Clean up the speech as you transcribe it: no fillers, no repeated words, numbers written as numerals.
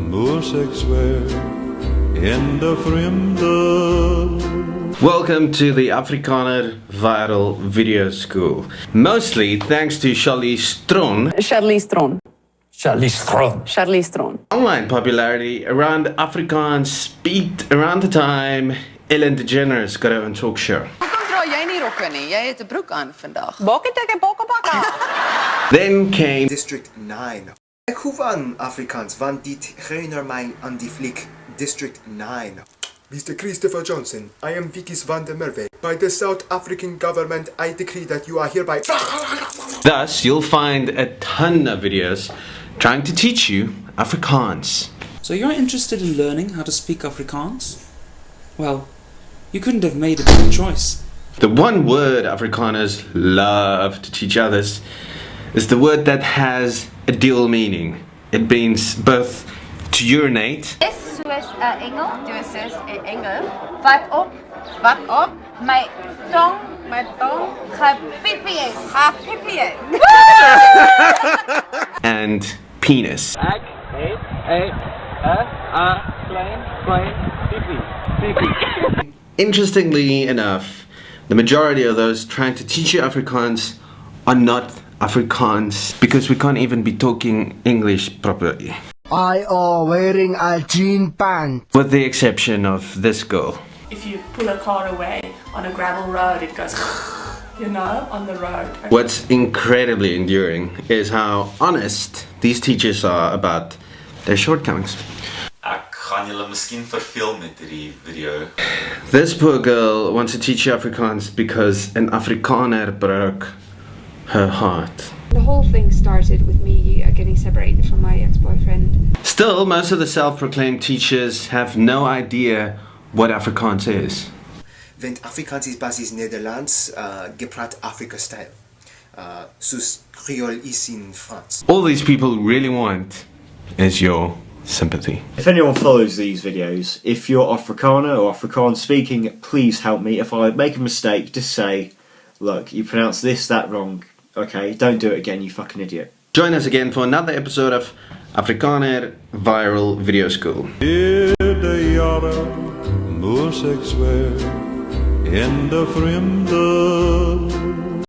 moes ek swear in the vreemde. Welcome to the Afrikaner viral video school. Mostly thanks to Charlize Theron. Online popularity around Afrikaans peaked around the time Ellen DeGeneres got her own talk show. Hoekom dra jy nie rokke nie? Jy het 'n broek aan vandag. Bak het ek 'n bokkebakka. Then came District 9. Ek hoef aan Afrikaans, want dit herinner my aan die fliek District 9. Mr. Christopher Johnson, I am Vickys van der Merwe. By the South African government, I decree that you are hereby... Thus, you'll find a ton of videos trying to teach you Afrikaans. So you're interested in learning how to speak Afrikaans? Well, you couldn't have made a better choice. The one word Afrikaners love to teach others is the word that has a dual meaning. It means both to urinate Soos 'n engel, soos 'n engel wat op my tong gepipie het. and penis. Ek het 'n klein pipi. Interestingly enough, the majority of those trying to teach you Afrikaans are not Afrikaans because we can't even be talking English properly. I are wearing a jean pant. With the exception of this girl. If you pull a car away on a gravel road, it goes, you know, on the road. What's incredibly enduring is how honest these teachers are about their shortcomings. Ek gaan julle miskien verveel met hierdie video. This poor girl wants to teach you Afrikaans because an Afrikaner broke her heart. The whole thing started with me getting separated from my ex-boyfriend. Still, most of the self-proclaimed teachers have no idea what Afrikaans is. Want Afrikaans is basies Nederlands, gepraat Afrika-style. Soos Creole is in France. All these people really want is your sympathy. If anyone follows these videos, if you're Afrikaner or Afrikaans speaking, please help me. If I make a mistake, just say, look, you pronounced this, that wrong. Okay, don't do it again, you fucking idiot. Join us again for another episode of Afrikaner Viral Video School. De jaren moes ek swear in de vreemde.